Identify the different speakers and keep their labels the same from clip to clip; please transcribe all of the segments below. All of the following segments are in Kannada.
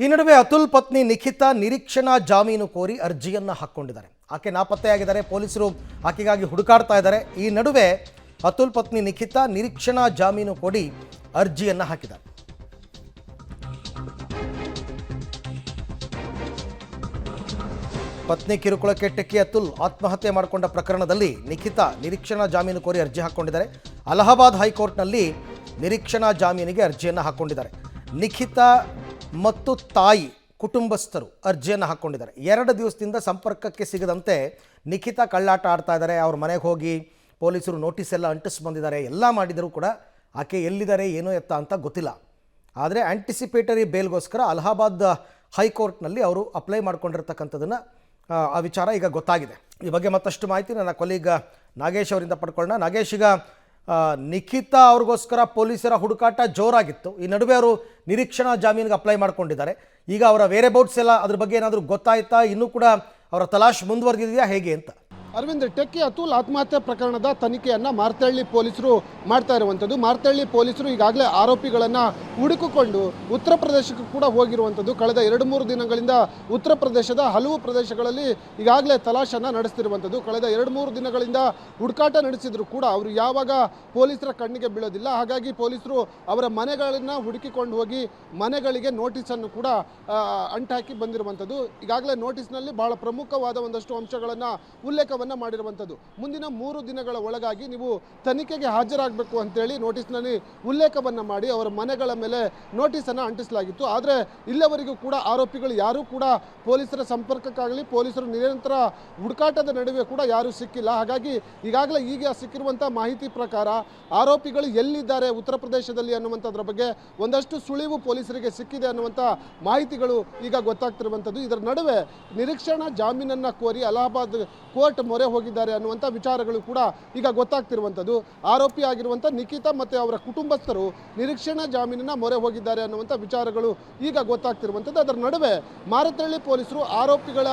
Speaker 1: ಈ ನಡುವೆ ಅತುಲ್ ಪತ್ನಿ ನಿಖಿತಾ ನಿರೀಕ್ಷಣಾ ಜಾಮೀನು ಕೋರಿ ಅರ್ಜಿಯನ್ನು ಹಾಕ್ಕೊಂಡಿದ್ದಾರೆ. ಆಕೆ ನಾಪತ್ತೆಯಾಗಿದ್ದಾರೆ. ಪೊಲೀಸರು ಆಕೆಗಾಗಿ ಹುಡುಕಾಡ್ತಾ ಇದ್ದಾರೆ. ಈ ನಡುವೆ ಅತುಲ್ ಪತ್ನಿ ನಿಖಿತಾ ನಿರೀಕ್ಷಣಾ ಜಾಮೀನು ಕೋರಿ ಅರ್ಜಿಯನ್ನು ಹಾಕಿದ್ದಾರೆ. ಪತ್ನಿ ಕಿರುಕುಳಕ್ಕೆ ಟೆಕ್ಕಿ ಅತುಲ್ ಆತ್ಮಹತ್ಯೆ ಮಾಡಿಕೊಂಡ ಪ್ರಕರಣದಲ್ಲಿ ನಿಖಿತಾ ನಿರೀಕ್ಷಣಾ ಜಾಮೀನು ಕೋರಿ ಅರ್ಜಿ ಹಾಕ್ಕೊಂಡಿದ್ದಾರೆ. ಅಲಹಾಬಾದ್ ಹೈಕೋರ್ಟ್ನಲ್ಲಿ ನಿರೀಕ್ಷಣಾ ಜಾಮೀನಿಗೆ ಅರ್ಜಿಯನ್ನು ಹಾಕ್ಕೊಂಡಿದ್ದಾರೆ. ನಿಖಿತಾ ಮತ್ತು ತಾಯಿ ಕುಟುಂಬಸ್ಥರು ಅರ್ಜಿಯನ್ನು ಹಾಕ್ಕೊಂಡಿದ್ದಾರೆ. 2 ದಿವಸದಿಂದ ಸಂಪರ್ಕಕ್ಕೆ ಸಿಗದಂತೆ ನಿಖಿತಾ ಕಳ್ಳಾಟ ಆಡ್ತಾ ಇದ್ದಾರೆ. ಅವ್ರ ಮನೆಗೆ ಹೋಗಿ ಪೊಲೀಸರು ನೋಟಿಸ್ ಎಲ್ಲ ಅಂಟಿಸಿ ಬಂದಿದ್ದಾರೆ. ಎಲ್ಲ ಮಾಡಿದರೂ ಕೂಡ ಆಕೆ ಎಲ್ಲಿದ್ದಾರೆ ಏನೋ ಎತ್ತ ಅಂತ ಗೊತ್ತಿಲ್ಲ. ಆದರೆ ಆಂಟಿಸಿಪೇಟರಿ ಬೇಲ್ಗೋಸ್ಕರ ಅಲಹಾಬಾದ್ ಹೈಕೋರ್ಟ್ನಲ್ಲಿ ಅವರು ಅಪ್ಲೈ ಮಾಡ್ಕೊಂಡಿರ್ತಕ್ಕಂಥದ್ದನ್ನು ಆ ವಿಚಾರ ಈಗ ಗೊತ್ತಾಗಿದೆ. ಈ ಬಗ್ಗೆ ಮತ್ತಷ್ಟು ಮಾಹಿತಿ ನನ್ನ ಕೊಲೀಗ ನಾಗೇಶ್ ಅವರಿಂದ ಪಡ್ಕೊಳ್ಳೋಣ. ನಾಗೇಶ್, ಈಗ ನಿಖಿತಾ ಅವ್ರಿಗೋಸ್ಕರ ಪೊಲೀಸರ ಹುಡುಕಾಟ ಜೋರಾಗಿತ್ತು. ಈ ನಡುವೆ ಅವರು ನಿರೀಕ್ಷಣಾ ಜಾಮೀನಿಗೆ ಅಪ್ಲೈ ಮಾಡ್ಕೊಂಡಿದ್ದಾರೆ. ಈಗ ಅವರ ವೇರೆಬೌಟ್ಸ್ ಎಲ್ಲ ಅದ್ರ ಬಗ್ಗೆ ಏನಾದರೂ ಗೊತ್ತಾಯ್ತಾ? ಇನ್ನೂ ಕೂಡ ಅವರ ತಲಾಶ್ ಮುಂದುವರೆದಿದೆಯಾ ಹೇಗೆ ಅಂತ?
Speaker 2: ಅರವಿಂದ್, ಟೆಕ್ಕಿ ಅತುಲ್ ಆತ್ಮಹತ್ಯೆ ಪ್ರಕರಣದ ತನಿಖೆಯನ್ನು ಮಾರ್ತಳ್ಳಿ ಪೊಲೀಸರು ಮಾಡ್ತಾ ಇರುವಂಥದ್ದು. ಮಾರ್ತಳ್ಳಿ ಪೊಲೀಸರು ಈಗಾಗಲೇ ಆರೋಪಿಗಳನ್ನು ಹುಡುಕಿಕೊಂಡು ಉತ್ತರ ಪ್ರದೇಶಕ್ಕೂ ಕೂಡ ಹೋಗಿರುವಂಥದ್ದು. ಕಳೆದ 2-3 ದಿನಗಳಿಂದ ಉತ್ತರ ಪ್ರದೇಶದ ಹಲವು ಪ್ರದೇಶಗಳಲ್ಲಿ ಈಗಾಗಲೇ ತಲಾಶನ್ನು ನಡೆಸ್ತಿರುವಂಥದ್ದು. ಕಳೆದ 2-3 ದಿನಗಳಿಂದ ಹುಡುಕಾಟ ನಡೆಸಿದ್ರು ಕೂಡ ಅವರು ಯಾವಾಗ ಪೊಲೀಸರ ಕಣ್ಣಿಗೆ ಬೀಳೋದಿಲ್ಲ. ಹಾಗಾಗಿ ಪೊಲೀಸರು ಅವರ ಮನೆಗಳನ್ನು ಹುಡುಕಿಕೊಂಡು ಹೋಗಿ ಮನೆಗಳಿಗೆ ನೋಟಿಸನ್ನು ಕೂಡ ಅಂಟಾಕಿ ಬಂದಿರುವಂಥದ್ದು. ಈಗಾಗಲೇ ನೋಟಿಸ್ನಲ್ಲಿ ಬಹಳ ಪ್ರಮುಖವಾದ ಒಂದಷ್ಟು ಅಂಶಗಳನ್ನು ಉಲ್ಲೇಖ ಮಾಡಿರುವಂಥದ್ದು. ಮುಂದಿನ 3 ದಿನಗಳ ಒಳಗಾಗಿ ನೀವು ತನಿಖೆಗೆ ಹಾಜರಾಗಬೇಕು ಅಂತೇಳಿ ನೋಟಿಸ್ನಲ್ಲಿ ಉಲ್ಲೇಖವನ್ನು ಮಾಡಿ ಅವರ ಮನೆಗಳ ಮೇಲೆ ನೋಟಿಸನ್ನು ಅಂಟಿಸಲಾಗಿತ್ತು. ಆದರೆ ಇಲ್ಲಿವರೆಗೂ ಕೂಡ ಆರೋಪಿಗಳು ಯಾರೂ ಕೂಡ ಪೊಲೀಸರ ಸಂಪರ್ಕಕ್ಕಾಗಲಿ ಪೊಲೀಸರು ನಿರಂತರ ಹುಡುಕಾಟದ ನಡುವೆ ಕೂಡ ಯಾರೂ ಸಿಕ್ಕಿಲ್ಲ. ಹಾಗಾಗಿ ಈಗಾಗಲೇ ಈಗ ಸಿಕ್ಕಿರುವಂಥ ಮಾಹಿತಿ ಪ್ರಕಾರ ಆರೋಪಿಗಳು ಎಲ್ಲಿದ್ದಾರೆ ಉತ್ತರ ಪ್ರದೇಶದಲ್ಲಿ ಅನ್ನುವಂಥದ್ರ ಬಗ್ಗೆ ಒಂದಷ್ಟು ಸುಳಿವು ಪೊಲೀಸರಿಗೆ ಸಿಕ್ಕಿದೆ ಅನ್ನುವಂಥ ಮಾಹಿತಿಗಳು ಈಗ ಗೊತ್ತಾಗ್ತಿರುವಂಥದ್ದು. ಇದರ ನಡುವೆ ನಿರೀಕ್ಷಣಾ ಜಾಮೀನನ್ನು ಕೋರಿ ಅಲಹಾಬಾದ್ ಕೋರ್ಟ್ ಮೊರೆ ಹೋಗಿದ್ದಾರೆ ಅನ್ನುವಂಥ ವಿಚಾರಗಳು ಕೂಡ ಈಗ ಗೊತ್ತಾಗ್ತಿರುವಂಥದ್ದು. ಆರೋಪಿ ಆಗಿರುವಂಥ ನಿಖಿತಾ ಮತ್ತು ಅವರ ಕುಟುಂಬಸ್ಥರು ನಿರೀಕ್ಷಣಾ ಜಾಮೀನಿನ ಮೊರೆ ಹೋಗಿದ್ದಾರೆ ಅನ್ನುವಂಥ ವಿಚಾರಗಳು ಈಗ ಗೊತ್ತಾಗ್ತಿರುವಂಥದ್ದು. ಅದರ ನಡುವೆ ಮಾರತಳ್ಳಿ ಪೊಲೀಸರು ಆರೋಪಿಗಳ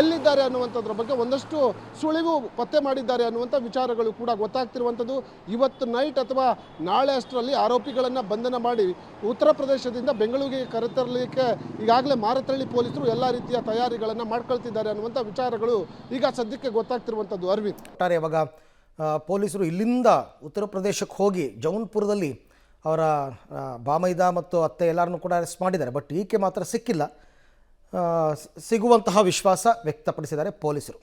Speaker 2: ಎಲ್ಲಿದ್ದಾರೆ ಅನ್ನುವಂಥದ್ರ ಬಗ್ಗೆ ಒಂದಷ್ಟು ಸುಳಿವು ಪತ್ತೆ ಮಾಡಿದ್ದಾರೆ ಅನ್ನುವಂಥ ವಿಚಾರಗಳು ಕೂಡ ಗೊತ್ತಾಗ್ತಿರುವಂಥದ್ದು. ಇವತ್ತು ನೈಟ್ ಅಥವಾ ನಾಳೆ ಅಷ್ಟರಲ್ಲಿ ಆರೋಪಿಗಳನ್ನು ಬಂಧನ ಮಾಡಿ ಉತ್ತರ ಪ್ರದೇಶದಿಂದ ಬೆಂಗಳೂರಿಗೆ ಕರೆತರಲಿಕ್ಕೆ ಈಗಾಗಲೇ ಮಾರತಳ್ಳಿ ಪೊಲೀಸರು ಎಲ್ಲ ರೀತಿಯ ತಯಾರಿಗಳನ್ನು ಮಾಡ್ಕೊಳ್ತಿದ್ದಾರೆ ಅನ್ನುವಂಥ ವಿಚಾರಗಳು ಈಗ ಸದ್ಯಕ್ಕೆ ಗೊತ್ತಾಗ್ತಿರುವಂಥದ್ದು. ಅರವಿಂದ್,
Speaker 1: ಒಟ್ಟಾರೆ ಇವಾಗ ಪೊಲೀಸರು ಇಲ್ಲಿಂದ ಉತ್ತರ ಪ್ರದೇಶಕ್ಕೆ ಹೋಗಿ ಜೌನ್ಪುರದಲ್ಲಿ ಅವರ ಬಾಮೈದ ಮತ್ತು ಅತ್ತೆ ಎಲ್ಲರನ್ನೂ ಕೂಡ ಅರೆಸ್ಟ್ ಮಾಡಿದ್ದಾರೆ. ಬಟ್ ಈಕೆ ಮಾತ್ರ ಸಿಕ್ಕಿಲ್ಲ. ಸಿಗುವಂತಹ ವಿಶ್ವಾಸ ವ್ಯಕ್ತಪಡಿಸಿದ್ದಾರೆ ಪೊಲೀಸರು.